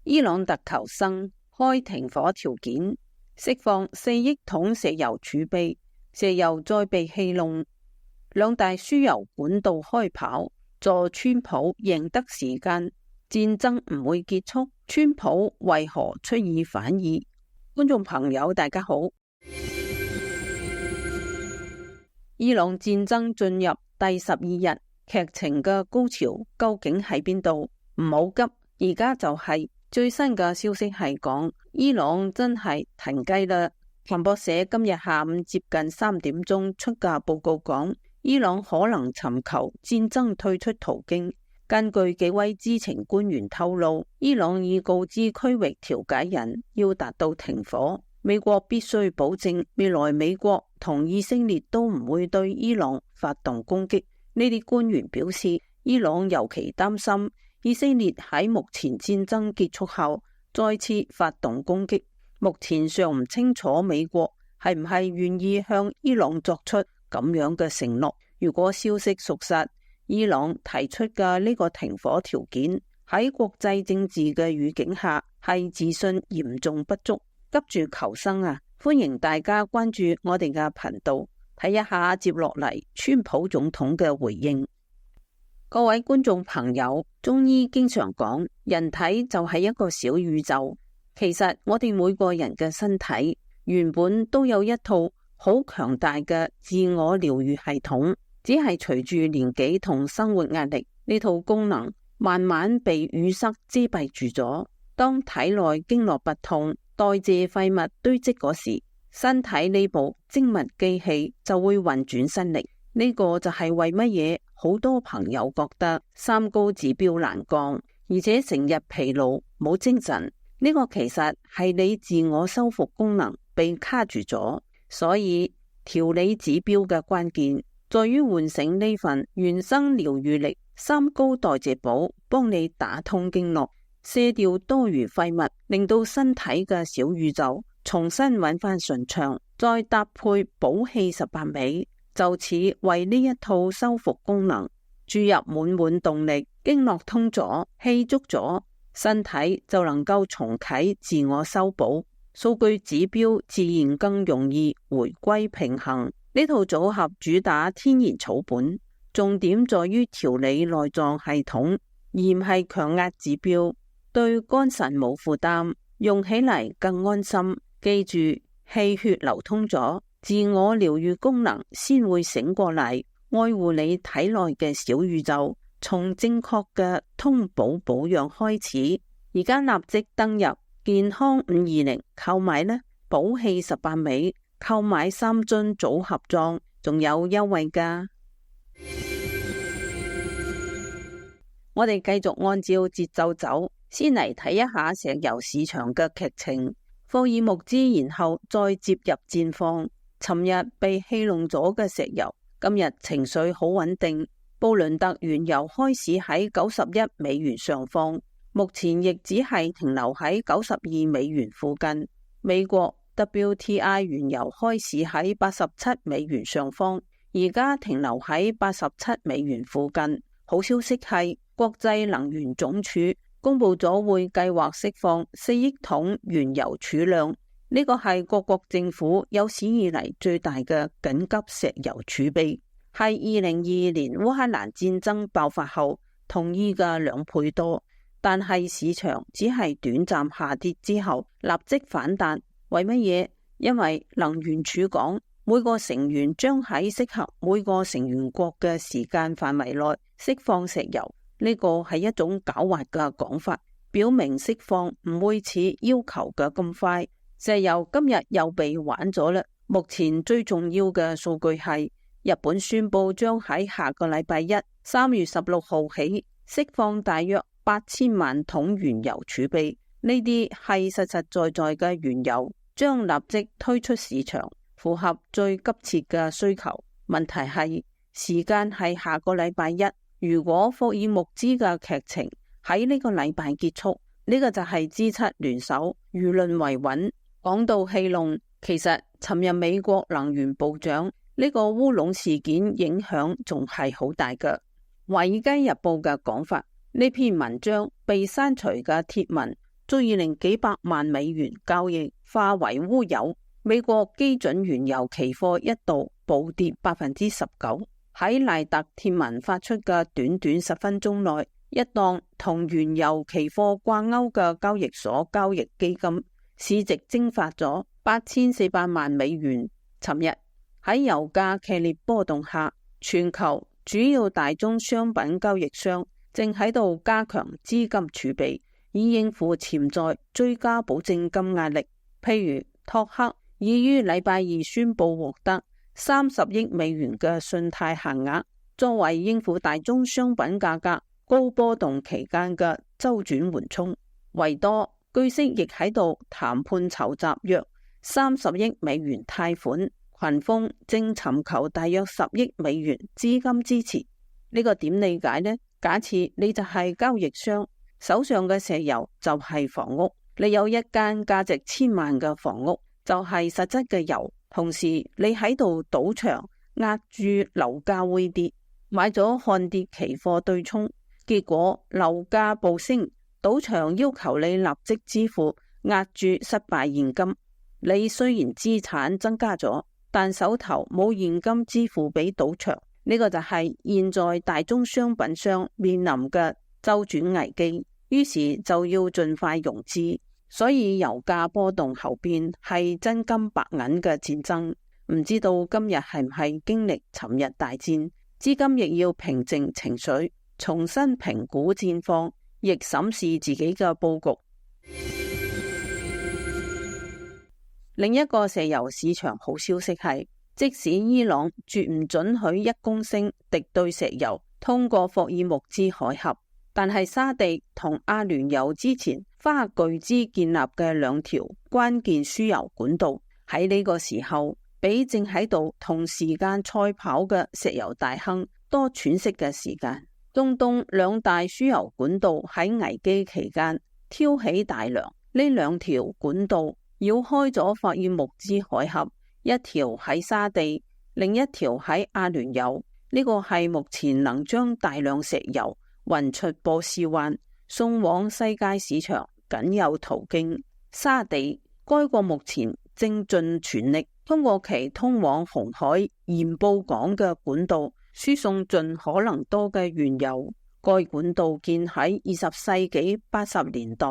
伊朗特求生開停火條件，釋放4億桶石油儲備，石油再被戲弄，兩大輸油管道開跑，助川普贏得時間。戰爭唔會結束，川普為何出爾反爾？觀眾朋友大家好。伊朗戰爭進入第12日，劇情嘅高潮究竟喺邊度？唔好急，而家就係最新嘅消息係講伊朗真係停機啦。彭博社今日下午接近3點鐘出嘅報告講，伊朗可能尋求戰爭退出途徑。根據幾位知情官員透露，伊朗已告知區域調解人要達到停火，美國必須保證未來美國同以色列都唔會對伊朗發動攻擊。呢啲官員表示，伊朗尤其擔心以色列喺目前戰爭結束後再次發動攻擊。目前尚唔清楚美國係唔係願意向伊朗作出咁樣嘅承諾。如果消息屬實，伊朗提出嘅呢個停火條件喺國際政治嘅語境下係自信嚴重不足，急住求生啊！歡迎大家關注我哋嘅頻道，睇一下接落嚟川普總統嘅回應。各位觀眾朋友，中醫經常講人體就係一個小宇宙，其實我哋每個人嘅身體原本都有一套好強大嘅自我療癒系統。只係隨住年紀同生活壓力，呢套功能慢慢被淤塞遮蔽住咗。當體內經絡不通、代謝廢物堆積嗰時，身體呢部精密機器就會運轉新力。呢個就係為乜嘢好多朋友覺得三高指標難降，而且成日疲勞冇精神。呢個其實係你自我修復功能被卡住咗，所以調理指標嘅關鍵在於喚醒呢份原生療癒力，三高代謝寶幫你打通經絡，卸掉多餘廢物，令到身體嘅小宇宙重新揾翻順暢，再搭配補氣18味，就此為呢一套修復功能注入滿滿動力。經絡通咗，氣足咗，身體就能夠重啟自我修補，數據指標自然更容易回歸平衡。呢套組合主打天然草本，重點在於調理內臟系統，而唔係強壓指標，對肝腎冇負擔，用起嚟更安心。記住，氣血流通咗，自我療癒功能先會醒過嚟，愛護你體內嘅小宇宙。從正確嘅通補保養開始，而家立即登入健康520購買呢，補氣18味。購買3樽組合裝，仲有優惠㗎。我哋繼續按照節奏走，先嚟睇一下石油市場嘅劇情。霍爾木茲然後再接入戰況。尋日被戲弄咗嘅石油，今日情緒好穩定。布倫特原油開始喺$91上方，目前亦只係停留喺$92附近。美國WTI 原油開始喺$87上方，而家停留喺$87附近。好消息係國際能源總署公布咗會計劃釋放4億桶原油儲量，呢個係各國政府有史以嚟最大嘅緊急石油儲備，係2022年烏克蘭戰爭爆發後同意嘅2倍多。但係市場只係短暫下跌之後立即反彈。為乜嘢？因為能源署講，每個成員將喺適合每個成員國嘅時間範圍內釋放石油，呢個係一種狡猾嘅講法，表明釋放唔會似要求嘅咁快。石油今日又被玩咗啦。目前最重要嘅數據係日本宣布將喺下個禮拜一3月16號起釋放大約8000萬桶原油儲備，呢啲係實實在在嘅原油。將立即推出市場，符合最急切嘅需求。問題係時間係下個禮拜一，如果霍爾木茲嘅劇情喺呢個禮拜結束，呢個就係G7聯手，輿論維穩。講到戲弄，其實尋日美國能源部長呢個烏龍事件影響仲係好大嘅。華爾街日報嘅講法，呢篇文章被刪除嘅貼文足以令幾百萬美元交易化為烏有。美國基準原油期貨一度暴跌19%。喺賴特貼文發出嘅短短10分鐘內，一檔同原油期貨掛鈎嘅交易所交易基金市值蒸發咗8400萬美元。尋日喺油價劇烈波動下，全球主要大宗商品交易商正喺度加強資金儲備，以應付潛在追加保證金壓力。譬如托克已於禮拜二宣布獲得30億美元嘅信貸限額，作為應付大宗商品價格高波動期間嘅周轉緩衝。維多據悉亦喺度談判籌集約30億美元貸款，群峰正尋求大約10億美元資金支持。呢個點理解呢？假設你就係交易商，手上嘅石油就係房屋，你有一間價值1000萬嘅房屋，就係實質嘅油，同時你喺度賭場壓住樓價會跌，買咗看跌期貨對沖，結果樓價暴升，賭場要求你立即支付壓住失敗現金。你雖然資產增加咗，但手頭冇現金支付俾賭場，呢個就係現在大宗商品商面臨嘅周轉危機，於是就要盡快融資。所以油價波動後邊係真金白銀嘅戰爭。唔知道今日係唔係經歷尋日大戰，資金亦要平靜情緒，重新評估戰況，亦審視自己嘅佈局。另一個石油市場好消息係，即使伊朗絕唔准許1公升敵對石油通過霍爾木茲海峽，但係沙地同阿聯酋之前花巨資建立嘅2條關鍵輸油管道，喺呢個時候比正喺度同時間賽跑嘅石油大亨多喘息嘅時間。中東2大輸油管道喺危機期間挑起大梁，呢2條管道繞開咗霍爾木茲海峽，一條喺沙地，另一條喺阿聯酋。呢個係目前能將大量石油運出波斯灣送往世界市場僅有途徑。沙地該國目前正盡全力通過其通往紅海鹽布港嘅管道輸送盡可能多嘅原油。該管道建喺20世紀80年代，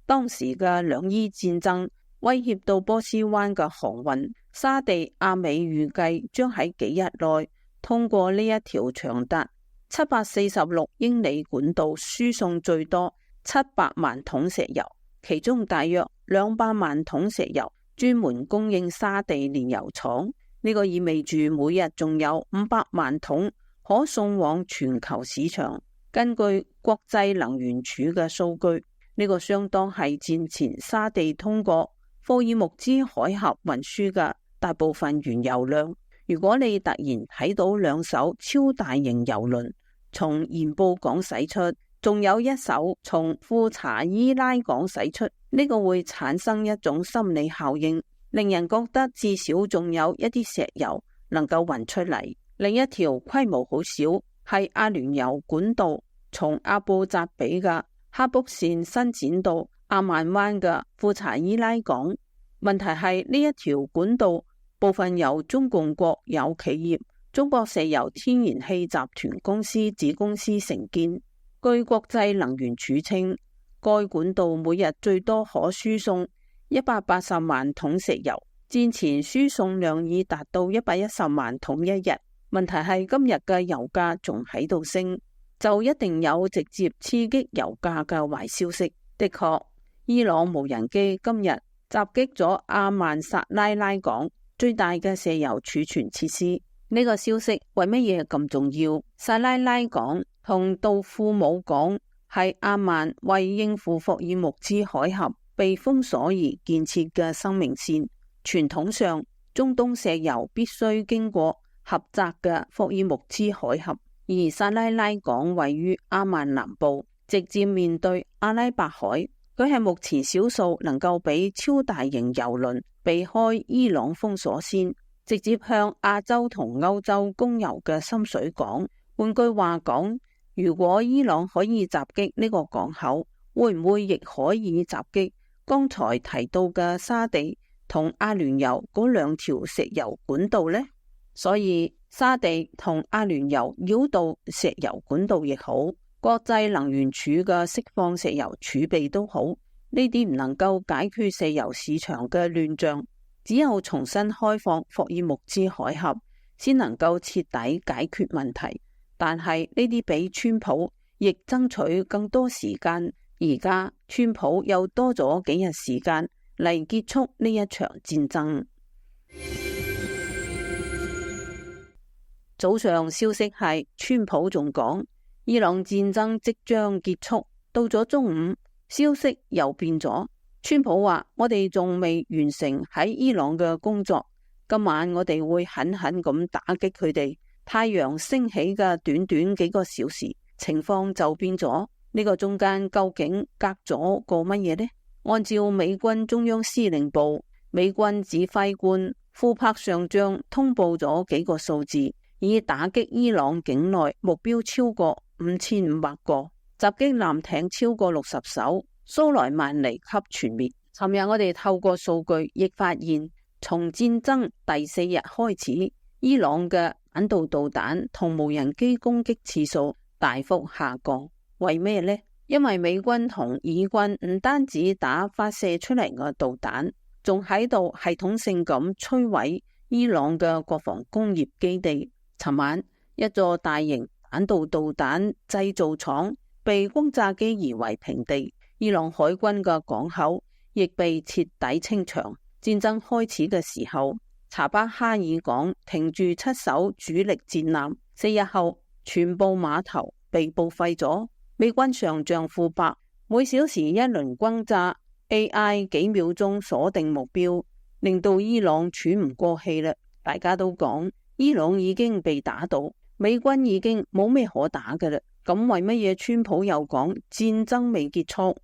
當時嘅兩伊戰爭威脅到波斯灣嘅航運。沙地阿美預計將喺幾日內通過呢一條長達746英里管道輸送最多700萬桶石油，其中大約200萬桶石油專門供應沙地煉油廠。呢個意味住每日仲有500萬桶可送往全球市場。根據國際能源署嘅數據，呢個相當係戰前沙地通過霍爾木茲海峽運輸嘅大部分原油量。如果你突然睇到2艘超大型油輪從鹽布港駛出，仲有1艘從庫查伊拉港駛出，呢個會產生一種心理效應，令人覺得至少仲有一啲石油能夠運出嚟。另一條規模好小係阿聯酋管道，從阿布扎比嘅哈卜線伸展到阿曼灣嘅庫查伊拉港。問題係呢一條管道部分由中共國有企業中國石油天然氣集團公司子公司承建。據國際能源署稱，該管道每日最多可輸送180萬桶石油，戰前輸送量已達到110萬桶一日。問題係今日嘅油價仲喺度升，就一定有直接刺激油價嘅壞消息。的確，伊朗無人機今日襲擊咗阿曼薩拉拉港最大嘅石油儲存設施。呢個消息為乜嘢咁重要？薩拉拉港同杜庫姆港係阿曼為應付霍爾木茲海峽被封鎖而建設嘅生命線。傳統上，中東石油必須經過狹窄嘅霍爾木茲海峽，而薩拉拉港位於阿曼南部，直接面對阿拉伯海。佢係目前少數能夠俾超大型油輪避開伊朗封鎖線，直接向亞洲同歐洲供油嘅深水港。換句話講，如果伊朗可以襲擊呢個港口，會唔會亦可以襲擊剛才提到嘅沙地同阿聯酋嗰兩條石油管道呢？所以沙地同阿聯酋繞道石油管道亦好，國際能源署嘅釋放石油儲備都好，呢啲唔能夠解決石油市場嘅亂象，只有重新開放霍爾木茲海峽先能夠徹底解決問題。但係呢啲比川普亦爭取更多時間，而家川普又多咗幾日時間嚟結束呢一場戰爭。早上消息係川普仲講伊朗戰爭即將結束，到咗中午消息又變咗，川普話我哋仲未完成喺伊朗嘅工作，今晚我哋會狠狠咁打擊佢哋。太陽升起嘅短短幾個小時，情況就變咗。呢個中間究竟隔咗個乜嘢呢？按照美軍中央司令部美軍指揮官庫珀上將通報咗幾個數字，以打擊伊朗境內目標超過5500個，襲擊艦艇超過60艘，蘇萊曼尼級全滅。尋日我哋透過數據亦發現，從戰爭第4日開始，伊朗嘅彈道導彈同無人機攻擊次數大幅下降。為咩呢？因為美軍同以軍唔單止打發射出嚟嘅導彈，仲喺度系統性咁摧毀伊朗嘅國防工業基地。尋晚一座大型彈道導彈製造廠被轟炸機夷為平地，伊朗海軍嘅港口亦被徹底清場。戰爭開始嘅時候，查巴哈爾港停住7艘主力戰艦，4日後全部碼頭被報廢咗。美軍上將庫珀每小時一輪轟炸 AI 幾秒鐘鎖定目標，令到伊朗喘唔過氣啦。大家都講伊朗已經被打倒，美軍已經冇咩可打㗎啦。咁為乜嘢川普又講戰爭未結束？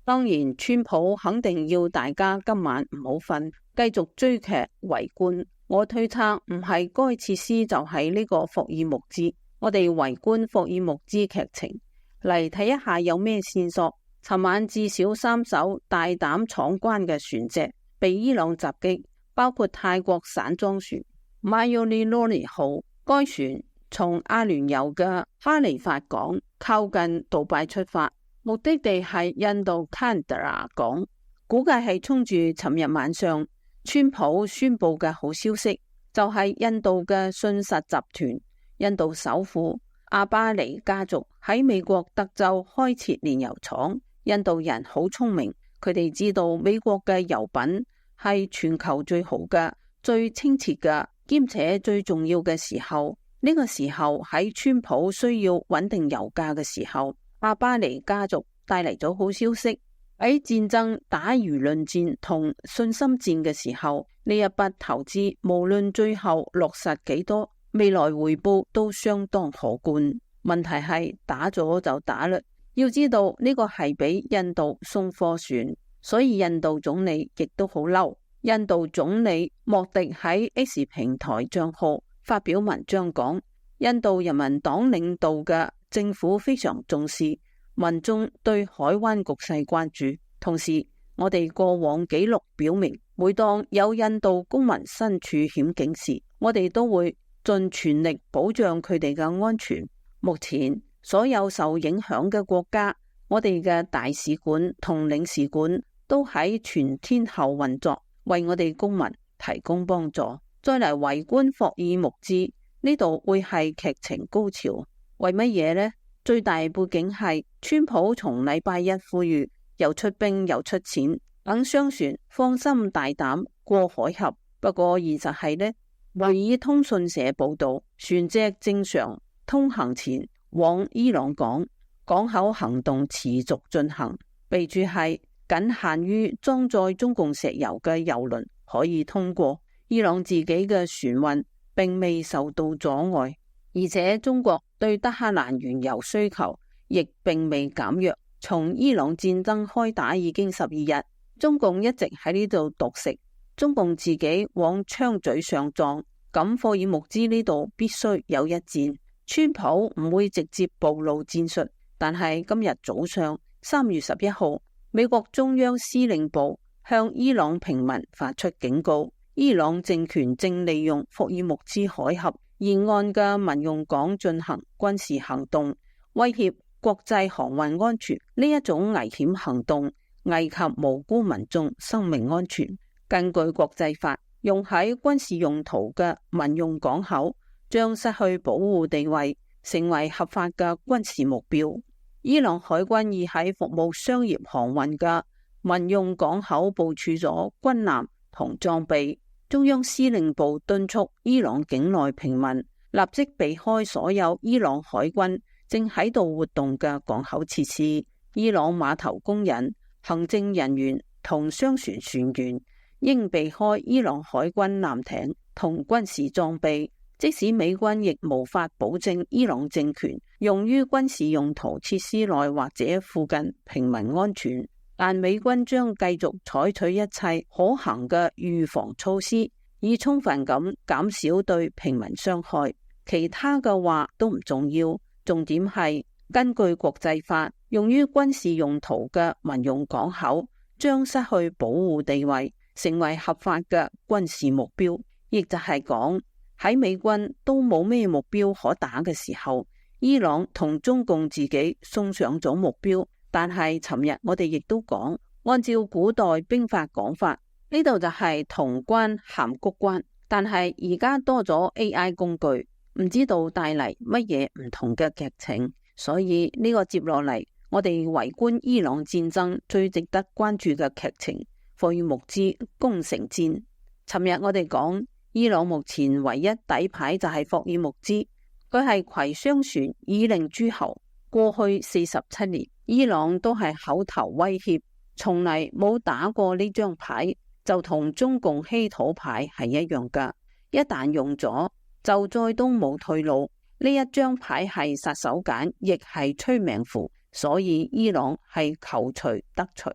當然，川普肯定要大家今晚唔好瞓，繼續追劇圍觀。我推測唔係該設施就係呢個霍爾木茲。我哋圍觀霍爾木茲劇情嚟睇一下有咩線索。尋晚至少3艘大膽闖關嘅船隻被伊朗襲擊，包括泰國散裝船 Mayalini 號。該船從阿聯酋嘅哈利法港靠近杜拜出發，目的地係印度坎德拉港，估計係衝住尋日晚上川普宣布嘅好消息，就係印度嘅信實集團印度首富阿巴尼家族喺美國德州開設煉油廠。印度人好聰明，佢哋知道美國嘅油品係全球最好嘅、最清澈嘅，兼且最重要嘅時候，呢個時候喺川普需要穩定油價嘅時候，阿巴尼家族帶嚟咗好消息。喺戰爭打輿論戰同信心戰嘅時候，呢一筆投資無論最後落實幾多，未來回報都相當可觀。問題係打咗就打啦，要知道呢個係俾印度送貨船，所以印度總理亦都好嬲。印度總理莫迪喺 X 平台賬號發表文章講，印度人民黨領導嘅政府非常重視民眾對海灣局勢關注，同時我哋過往記錄表明，每當有印度公民身處險境時，我哋都會盡全力保障佢哋嘅安全。目前所有受影響嘅國家，我哋嘅大使館同領事館都喺全天候運作，為我哋公民提供幫助。再嚟圍觀霍爾木茲，呢度會係劇情高潮。為乜嘢呢？最大背景係川普從禮拜一呼籲又出兵又出錢，等商船放心大膽過海峽。不過現實係呢，維爾通訊社報道，船隻正常通行前往伊朗港，港口行動持續進行，備註係僅限於裝載中共石油嘅油輪可以通過。伊朗自己嘅船運並未受到阻礙，而且中國對德黑蘭原油需求亦並未減弱。從伊朗戰爭開打已經12日，中共一直喺呢度獨食，中共自己往槍嘴上撞，咁霍爾木茲呢度必須有一戰。川普唔會直接暴露戰術，但係今日早上3月11號，美國中央司令部向伊朗平民發出警告，伊朗政權正利用霍爾木茲海峽沿岸嘅民用港進行軍事行動，威脅國際航運安全。呢一種危險行動危及無辜民眾生命安全。根據國際法，用喺軍事用途嘅民用港口將失去保護地位，成為合法嘅軍事目標。伊朗海軍已喺服務商業航運嘅民用港口部署咗軍艦同裝備。中央司令部敦促伊朗境內平民立即避開所有伊朗海軍正喺度活動嘅港口設施。伊朗碼頭工人、行政人員同商船船員應避開伊朗海軍艦艇同軍事裝備。即使美軍亦無法保證伊朗政權用於軍事用途設施內或者附近平民安全，但美軍將繼續採取一切可行嘅預防措施，以充分咁減少對平民傷害。其他嘅話都唔重要，重點係根據國際法，用於軍事用途嘅民用港口將失去保護地位，成為合法嘅軍事目標。亦就係講，喺美軍都冇咩目標可打嘅時候，伊朗同中共自己送上咗目標。但係尋日我哋亦都講，按照古代兵法講法，呢度就係潼關函谷關。但係而家多咗 AI 工具，唔知道帶嚟乜嘢唔同嘅劇情。所以呢個接落嚟，我哋圍觀伊朗戰爭最值得關注嘅劇情——霍爾木茲攻城戰。尋日我哋講，伊朗目前唯一底牌就係霍爾木茲，佢係攜商船以令諸侯。過去47年，伊朗都係口頭威脅，從嚟冇打過呢張牌，就同中共稀土牌係一樣噶。一旦用咗，就再都冇退路。呢一張牌係殺手鐧，亦係催命符，所以伊朗係求除得除。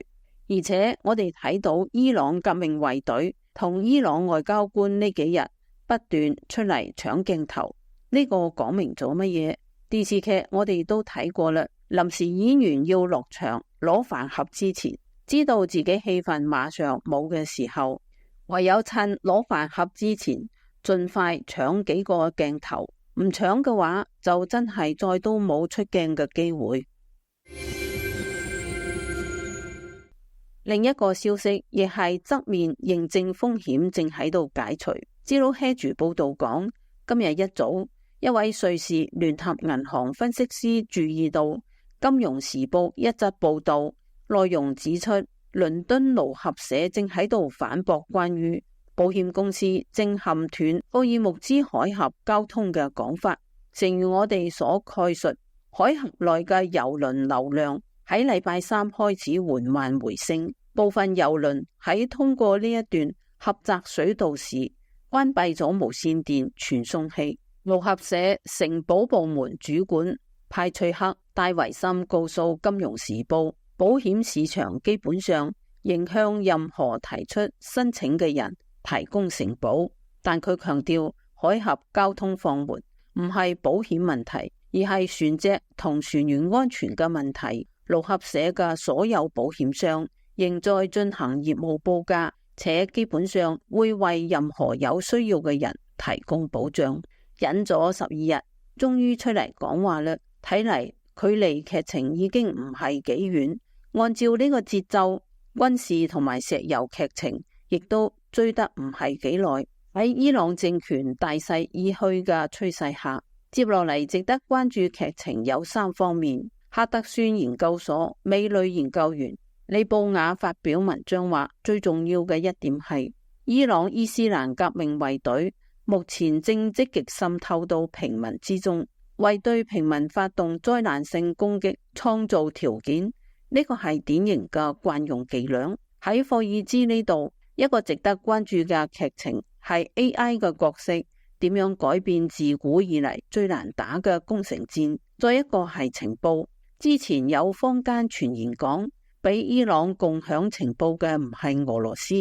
而且我哋睇到伊朗革命衛隊同伊朗外交官呢幾日不斷出嚟搶鏡頭，呢個講明咗乜嘢？電視劇我哋都睇過啦，臨時演員要落場攞飯盒之前，知道自己戲份馬上冇嘅時候，唯有趁攞飯盒之前盡快搶幾個鏡頭，唔搶嘅話就真係再都冇出鏡嘅機會。另一個消息亦係側面認證風險正喺度解除。知老 Hedge 報道講，今日一早，一位瑞士聯合銀行分析師注意到《金融時報》一則報道，內容指出倫敦盧合社正喺度反駁關於保險公司正撼斷霍爾木茲海峽交通嘅講法。正如我哋所概述，海峽內嘅郵輪流量喺禮拜三開始緩慢回升，部分郵輪喺通過呢一段狹窄水道時關閉咗無線電傳送器。盧合社承保部門主管派翠克戴維森告訴《金融時報》，保險市場基本上仍向任何提出申請嘅人提供承保，但佢強調海峽交通放緩唔係保險問題，而係船隻同船員安全嘅問題。盧合社嘅所有保險商仍在進行業務報價，且基本上會為任何有需要嘅人提供保障。忍咗12日，終於出嚟講話啦。睇嚟距離劇情已經唔係幾遠。按照呢個節奏，軍事同埋石油劇情亦都追得唔係幾耐。喺伊朗政權大勢已去嘅趨勢下，接落嚟值得關注劇情有3方面。哈德遜研究所美女研究員李布雅發表文章話，最重要嘅一點係伊朗伊斯蘭革命衛隊目前正積極滲透到平民之中，為對平民發動災難性攻擊創造條件。呢個係典型嘅慣用伎倆。喺霍爾茲呢度，一個值得關注嘅劇情係 AI 嘅角色點樣改變自古以嚟最難打嘅攻城戰。再一個係情報，之前有坊間傳言講，俾伊朗共享情報嘅唔係俄羅斯，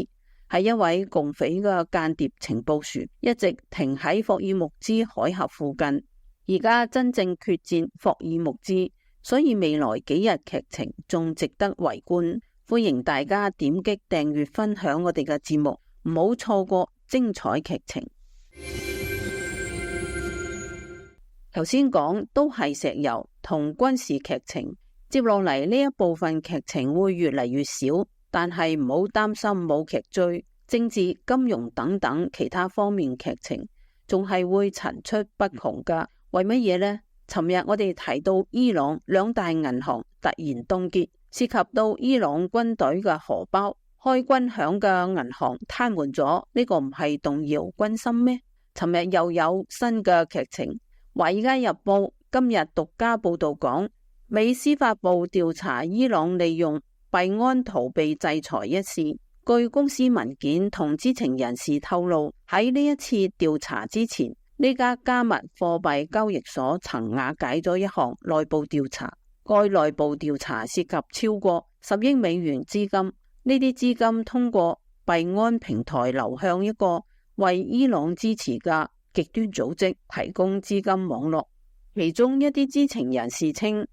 係一位共匪嘅間諜情報船，一直停喺霍爾木茲海峽附近。而家真正決戰霍爾木茲，所以未來幾日劇情仲值得圍觀。歡迎大家點擊訂閱分享我哋嘅節目，唔好錯過精彩劇情。頭先講都係石油同軍事劇情，接落嚟呢一部分劇情會越嚟越少，但係唔好擔心冇劇追，政治、金融等等其他方面劇情仲係會層出不窮噶。為乜嘢呢？尋日我哋提到伊朗兩大銀行突然凍結，涉及到伊朗軍隊嘅荷包，開軍響嘅銀行癱瘓咗，呢個唔係動搖軍心咩？尋日又有新嘅劇情。華爾街日報今日獨家報道講，美司法部調查伊朗利用幣安逃避制裁一事。據公司文件同知情人士透露，喺呢一次調查之前，呢家加密貨幣交易所曾瓦解咗一項內部調查。該內部調查涉及超過10億美元資金，呢啲資金通過幣安平台流向一個為伊朗支持嘅極端組織提供資金網絡。其中一啲知情人士稱，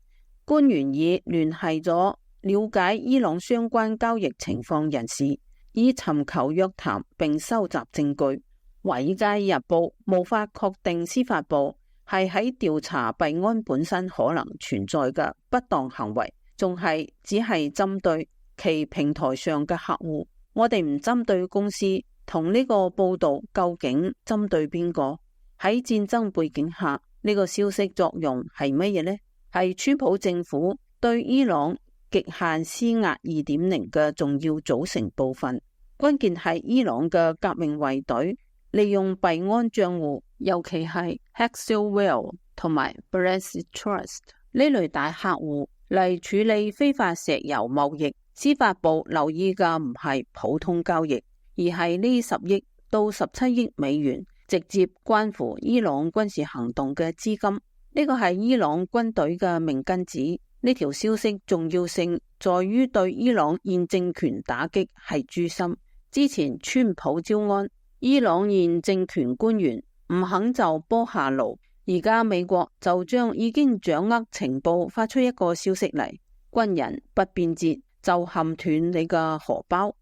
官員已聯繫咗了解伊朗相關交易情況人士，以尋求約談並收集證據。華爾街日報無法確定司法部係喺調查幣安本身可能存在嘅不當行為，仲係只係針對其平台上嘅客戶。我哋唔針對公司。同呢個報道究竟針對邊個？喺戰爭背景下，呢個消息作用係乜嘢呢？係川普政府對伊朗極限施壓 2.0 嘅重要組成部分。關鍵係伊朗嘅革命衛隊利用幣安賬戶，尤其係 Hexaware 同埋 Brass Trust 呢類大客戶嚟處理非法石油貿易。司法部留意嘅唔係普通交易，而係呢10億到17億美元直接關乎伊朗軍事行動嘅資金。呢個係伊朗軍隊嘅命根子。呢條消息重要性在於對伊朗現政權打擊係誅心。之前川普招安，伊朗現政權官員唔肯就波下爐，而家美國就將已經掌握情報發出一個消息嚟，軍人不變節就冚斷你嘅荷包。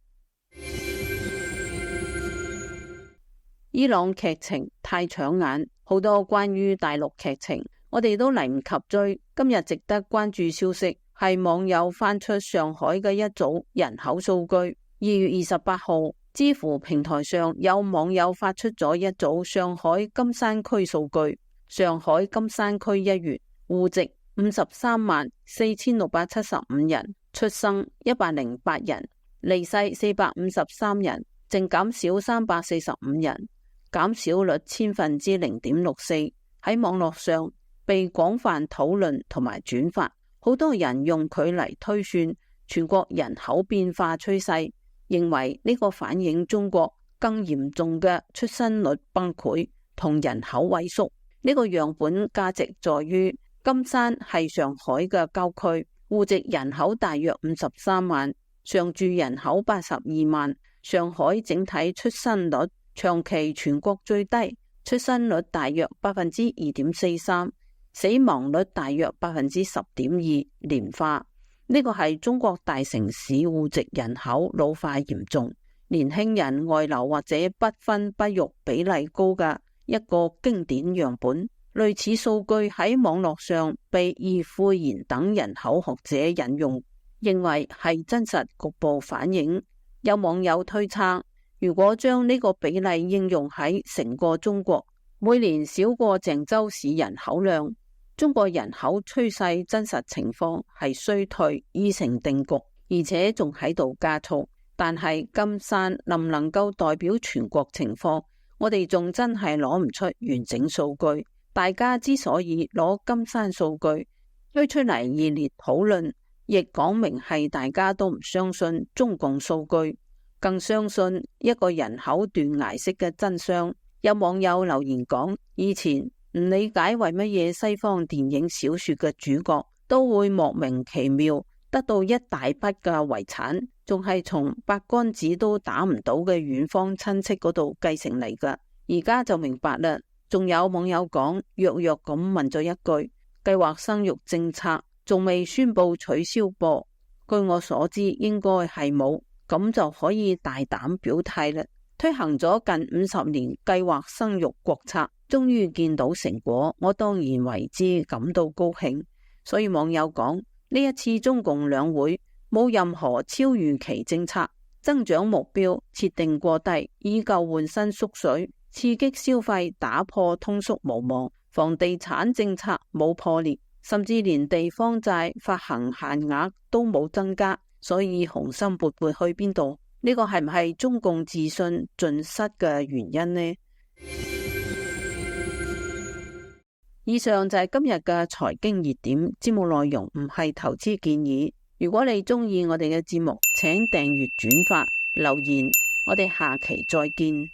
伊朗劇情太搶眼，好多關於大陸劇情我哋都嚟唔及追。今日值得關注消息係網友翻出上海嘅一組人口數據。2月28號，知乎平台上有網友發出咗一組上海金山區數據。上海金山區1月戶籍534675人，出生108人，離世453人，淨減少345人，減少率0.64%，喺網絡上被廣泛討論同埋轉發，好多人用佢嚟推算全國人口變化趨勢，認為呢個反映中國更嚴重嘅出生率崩潰同人口萎縮。呢個樣本價值在於金山係上海嘅郊區，戶籍人口大約53萬，常住人口82萬。上海整體出生率長期全國最低，出生率大約2.43%，死亡率大約10.2%，年化。呢個係中國大城市戶籍人口老化嚴重，年輕人外流或者不婚不育比例高嘅一個經典樣本。類似數據喺網絡上被易富賢等人口學者引用，認為係真實局部反映。有網友推測，如果將呢個比例應用喺成個中國，每年少過鄭州市人口量，中國人口趨勢真實情況係衰退已成定局，而且仲喺度加速。但係金山能唔能夠代表全國情況，我哋仲真係攞唔出完整數據。大家之所以攞金山數據推出嚟熱烈討論，亦講明係大家都唔相信中共數據，更相信一個人口斷崖式嘅真相。有網友留言講，以前唔理解為乜嘢西方電影小說嘅主角都會莫名其妙得到一大筆嘅遺產，仲係從八竿子都打唔到嘅遠方親戚嗰度繼承嚟㗎。而家就明白啦，仲有網友講，弱弱咁問咗一句：計劃生育政策仲未宣布取消噃？據我所知，應該係冇，咁就可以大膽表態啦。推行咗近50年計劃生育國策，終於見到成果，我當然為之感到高興。所以網友講，呢一次中共兩會冇任何超預期政策，增長目標設定過低，以舊換新縮水，刺激消費打破通縮無望，房地產政策冇破裂，甚至連地方債發行限額都冇增加，所以雄心勃勃去邊度？呢個係唔係中共自信盡失嘅原因呢？以上就係今日嘅財經熱點，節目內容唔係投資建議。如果你鍾意我哋嘅節目，請訂閱、轉發、留言，我哋下期再見。